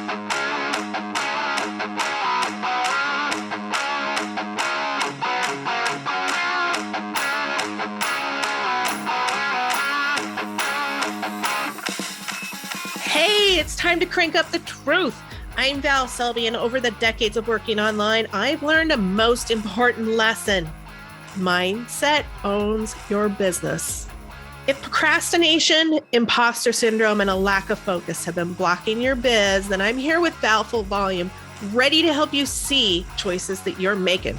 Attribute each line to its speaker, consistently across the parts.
Speaker 1: Hey, it's time to crank up the truth. I'm Val Selby, and over the decades of working online, I've learned a most important lesson. Mindset owns your business. If procrastination, imposter syndrome, and a lack of focus have been blocking your biz, then I'm here with Val Full Volume, ready to help you see choices that you're making.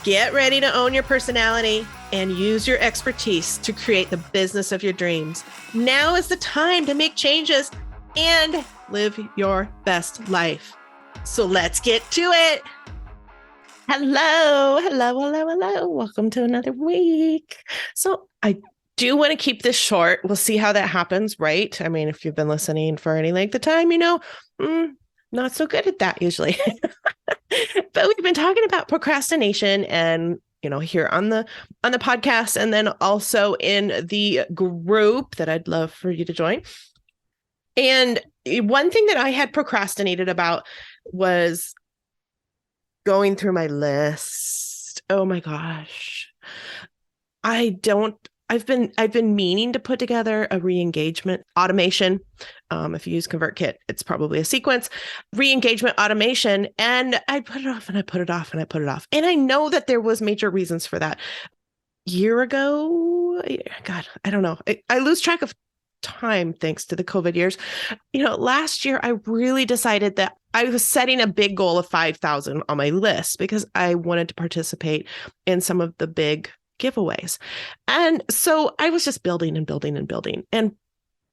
Speaker 1: Get ready to own your personality and use your expertise to create the business of your dreams. Now is the time to make changes and live your best life. So let's get to it. Hello. Welcome to another week. So I do want to keep this short. We'll see how that happens, right? I mean, if you've been listening for any length of time, you know, not so good at that usually. But we've been talking about procrastination and here on the podcast, and then also in the group that I'd love for you to join. And one thing that I had procrastinated about was going through my list. Oh my gosh. I've been meaning to put together a re-engagement automation. If you use ConvertKit, it's probably a sequence re-engagement automation. And I put it off and I put it off and I put it off. And I know that there was major reasons for that. Year ago, God, I don't know. I lose track of time thanks to the COVID years. Last year, I really decided that I was setting a big goal of 5,000 on my list because I wanted to participate in some of the big giveaways. And so I was just building and building and building. And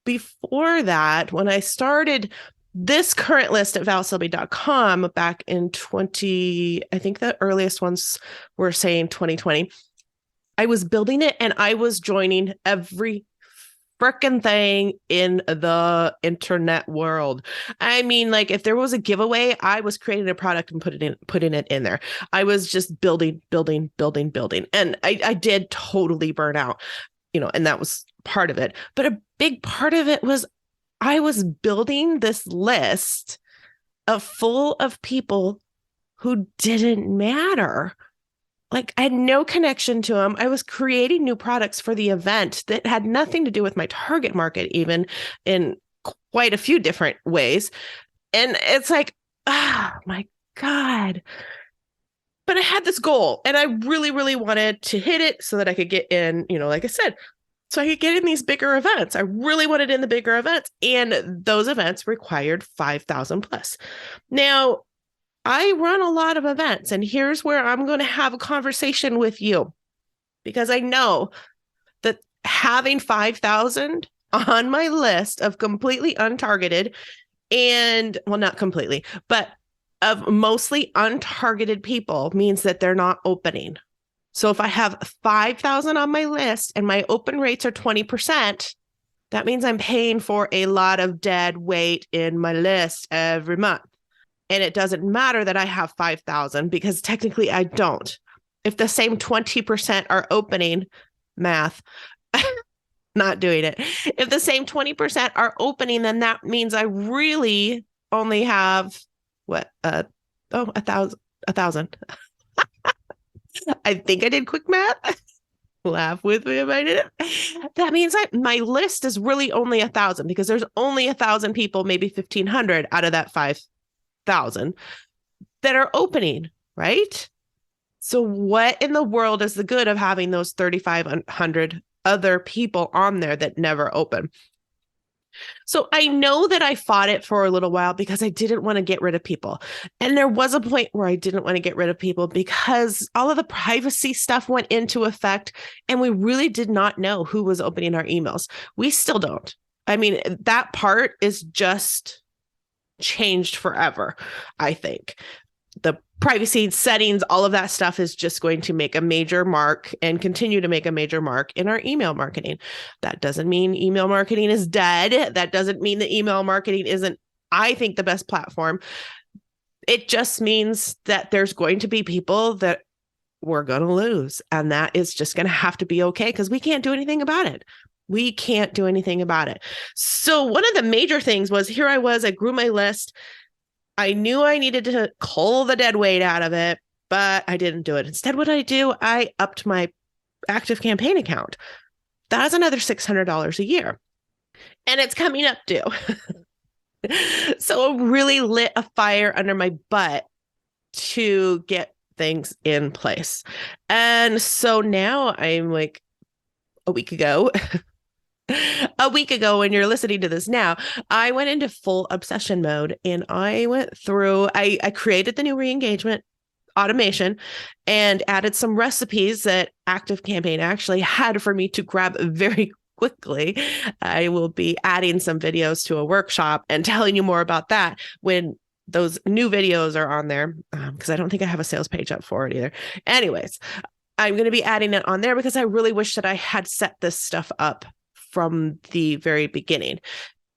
Speaker 1: before that, when I started this current list at valselby.com back in I think the earliest ones were saying 2020, I was building it and I was joining every frickin' thing in the internet world. I mean, like if there was a giveaway, I was creating a product and putting it in there. I was just building. And I did totally burn out, and that was part of it. But a big part of it was I was building this list full of people who didn't matter. Like I had no connection to them. I was creating new products for the event that had nothing to do with my target market, even in quite a few different ways. And it's like, my God. But I had this goal and I really, really wanted to hit it so that I could get in, like I said, so I could get in these bigger events. I really wanted in the bigger events, and those events required 5,000 plus. Now, I run a lot of events, and here's where I'm going to have a conversation with you, because I know that having 5,000 on my list of completely untargeted and, well, not completely, but of mostly untargeted people means that they're not opening. So if I have 5,000 on my list and my open rates are 20%, that means I'm paying for a lot of dead weight in my list every month. And it doesn't matter that I have 5,000 because technically I don't. If the same 20% are opening, math, not doing it. If the same 20% are opening, then that means I really only have a thousand. I think I did quick math. Laugh with me if I did it. That means my list is really only 1,000 because there's only 1,000 people, maybe 1,500 out of that 5,000 that are opening, right? So what in the world is the good of having those 3,500 other people on there that never open? So I know that I fought it for a little while because I didn't want to get rid of people. And there was a point where I didn't want to get rid of people because all of the privacy stuff went into effect and we really did not know who was opening our emails. We still don't. I mean, that part is just changed forever, I think. The privacy settings, all of that stuff is just going to make a major mark and continue to make a major mark in our email marketing. That doesn't mean email marketing is dead. That doesn't mean that email marketing isn't, I think, the best platform. It just means that there's going to be people that we're going to lose. And that is just going to have to be okay because we can't do anything about it. We can't do anything about it. So one of the major things was I grew my list. I knew I needed to cull the dead weight out of it, but I didn't do it. Instead, what did I do? I upped my active campaign account. That's another $600 a year. And it's coming up due. So it really lit a fire under my butt to get things in place. And so now I'm like a week ago, when you're listening to this now, I went into full obsession mode and I went through, I created the new re-engagement automation and added some recipes that Active Campaign actually had for me to grab very quickly. I will be adding some videos to a workshop and telling you more about that when those new videos are on there, because I don't think I have a sales page up for it either. Anyways, I'm going to be adding it on there because I really wish that I had set this stuff up from the very beginning.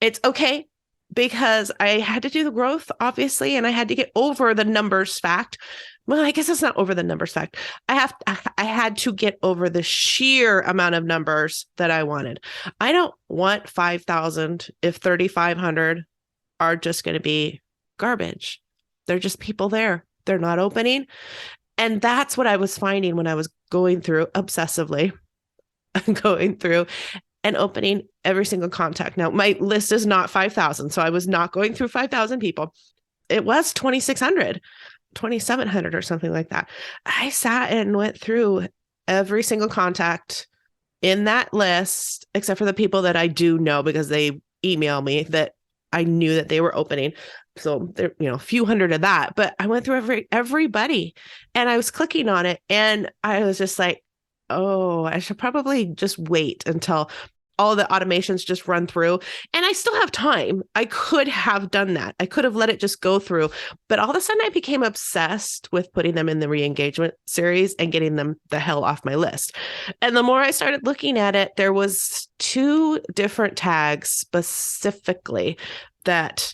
Speaker 1: It's okay because I had to do the growth, obviously, and I had to get over the numbers fact. Well, I guess it's not over the numbers fact. I had to get over the sheer amount of numbers that I wanted. I don't want 5,000 if 3,500 are just going to be garbage. They're just people there. They're not opening. And that's what I was finding when I was going through obsessively, going through and opening every single contact. Now, my list is not 5,000, so I was not going through 5,000 people. It was 2,600, 2,700 or something like that. I sat and went through every single contact in that list, except for the people that I do know because they email me that I knew that they were opening. So there, a few hundred of that, but I went through everybody and I was clicking on it and I was just like, oh, I should probably just wait until all the automations just run through. And I still have time. I could have done that. I could have let it just go through. But all of a sudden I became obsessed with putting them in the re-engagement series and getting them the hell off my list. And the more I started looking at it, there was 2 different tags specifically that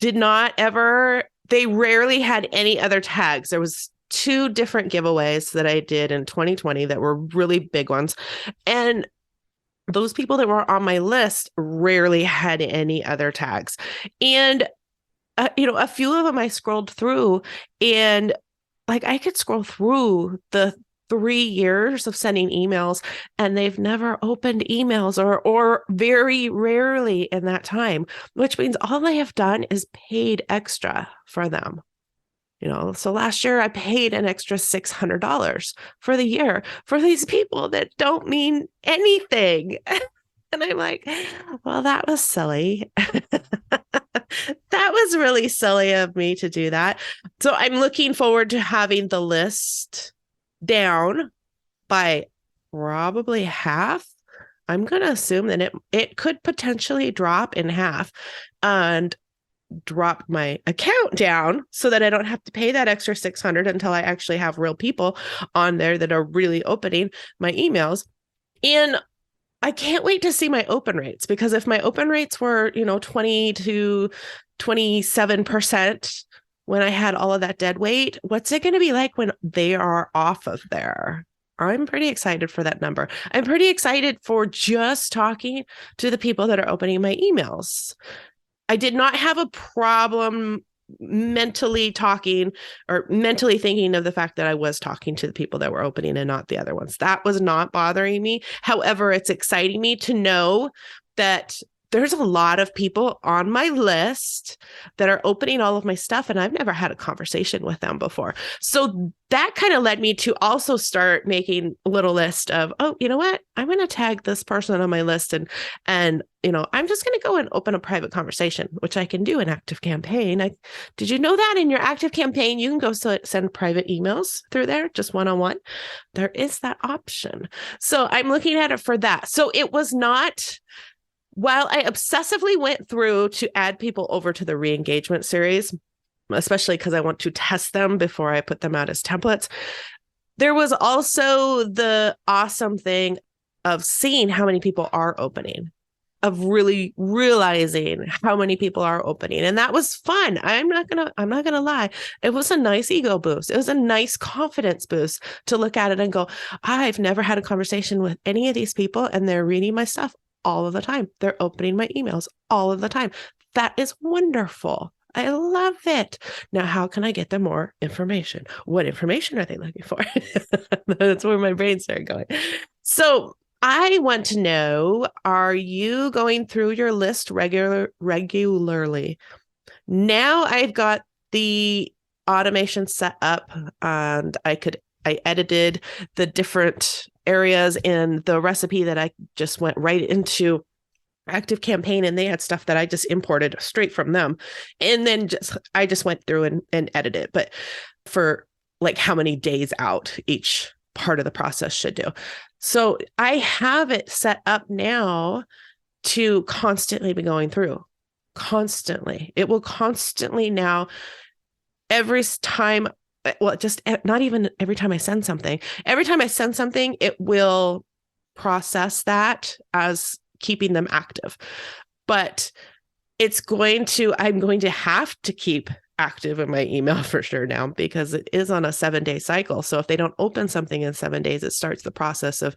Speaker 1: did not ever, they rarely had any other tags. There was 2 different giveaways that I did in 2020 that were really big ones. And those people that were on my list rarely had any other tags. And, a few of them I scrolled through and like I could scroll through the 3 years of sending emails and they've never opened emails or very rarely in that time, which means all they have done is paid extra for them. So last year I paid an extra $600 for the year for these people that don't mean anything. And I'm like, well, that was silly. That was really silly of me to do that. So I'm looking forward to having the list down by probably half. I'm going to assume that it could potentially drop in half and drop my account down so that I don't have to pay that extra 600 until I actually have real people on there that are really opening my emails. And I can't wait to see my open rates, because if my open rates were, 20 to 27% when I had all of that dead weight, what's it going to be like when they are off of there? I'm pretty excited for that number. I'm pretty excited for just talking to the people that are opening my emails. I did not have a problem mentally talking or mentally thinking of the fact that I was talking to the people that were opening and not the other ones. That was not bothering me. However, it's exciting me to know that there's a lot of people on my list that are opening all of my stuff, and I've never had a conversation with them before. So that kind of led me to also start making a little list of, oh, you know what? I'm going to tag this person on my list and I'm just going to go and open a private conversation, which I can do in Active Campaign. Did you know that in your Active Campaign, you can go send private emails through there, just one-on-one? There is that option. So I'm looking at it for that. So it was not... While I obsessively went through to add people over to the re-engagement series, especially because I want to test them before I put them out as templates, there was also the awesome thing of seeing how many people are opening, of really realizing how many people are opening. And that was fun. I'm not gonna lie. It was a nice ego boost. It was a nice confidence boost to look at it and go, I've never had a conversation with any of these people and they're reading my stuff all of the time. They're opening my emails all of the time. That is wonderful. I love it. Now, how can I get them more information? What information are they looking for? That's where my brain started going. So I want to know, are you going through your list regularly? Now I've got the automation set up, and I edited the different areas in the recipe that I just went right into Active Campaign, and they had stuff that I just imported straight from them. And then I just went through and edited, but for like how many days out each part of the process should do. So I have it set up now to constantly be going through. Constantly. It will constantly now, every time, well, just not even every time I send something. Every time I send something, it will process that as keeping them active. But I'm going to have to keep active in my email for sure now, because it is on a 7-day cycle. So if they don't open something in 7 days, it starts the process of,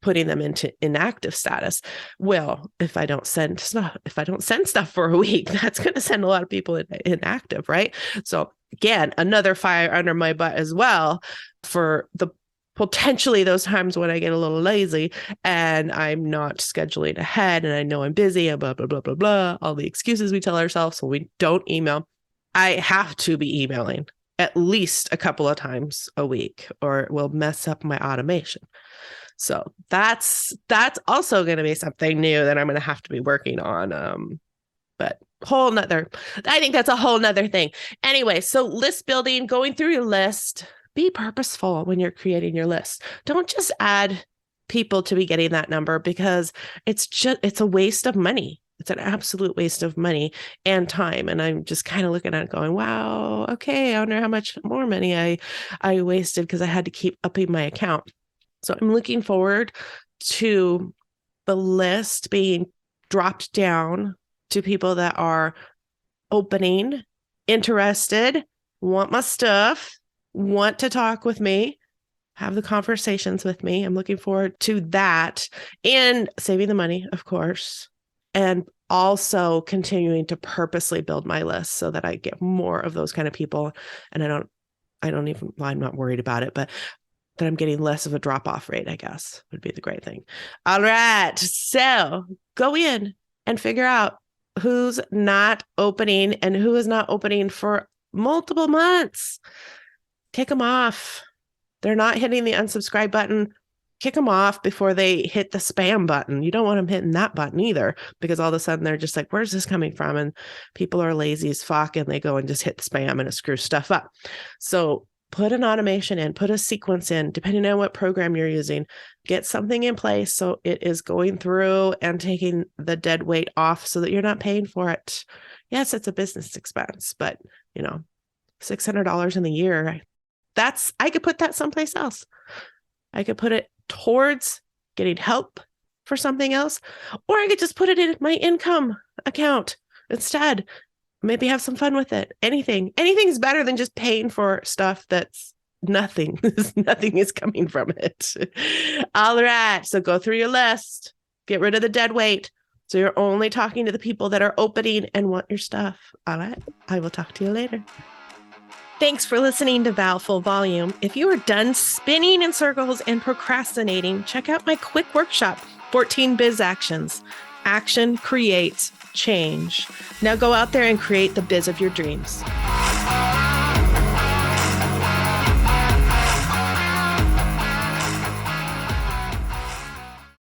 Speaker 1: putting them into inactive status. Well, if I don't send stuff for a week, that's going to send a lot of people inactive, right? So again, another fire under my butt as well for the potentially those times when I get a little lazy and I'm not scheduling ahead and I know I'm busy and blah, blah, blah, blah, blah, all the excuses we tell ourselves so we don't email. I have to be emailing at least a couple of times a week or it will mess up my automation. So that's also going to be something new that I'm going to have to be working on. But I think that's a whole nother thing. Anyway, so list building, going through your list, be purposeful when you're creating your list. Don't just add people to be getting that number, because it's a waste of money. It's an absolute waste of money and time. And I'm just kind of looking at it going, wow, okay, I wonder how much more money I wasted because I had to keep upping my account. So I'm looking forward to the list being dropped down to people that are opening, interested, want my stuff, want to talk with me, have the conversations with me. I'm looking forward to that, and saving the money, of course, and also continuing to purposely build my list so that I get more of those kind of people. And I'm not worried about it, but that I'm getting less of a drop-off rate, I guess, would be the great thing. All right. So go in and figure out who's not opening and who is not opening for multiple months. Kick them off. They're not hitting the unsubscribe button. Kick them off before they hit the spam button. You don't want them hitting that button either, because all of a sudden they're just like, where's this coming from? And people are lazy as fuck and they go and just hit spam and it screws stuff up. So put an automation in, put a sequence in, depending on what program you're using, get something in place so it is going through and taking the dead weight off so that you're not paying for it. Yes, it's a business expense, but $600 in the year, I could put that someplace else. I could put it towards getting help for something else, or I could just put it in my income account instead. Maybe have some fun with it. Anything's better than just paying for stuff that's nothing. Nothing is coming from it. All right. So go through your list, get rid of the dead weight. So you're only talking to the people that are opening and want your stuff. All right. I will talk to you later. Thanks for listening to Val Full Volume. If you are done spinning in circles and procrastinating, check out my quick workshop, 14 Biz Actions. Action creates change. Now go out there and create the biz of your dreams.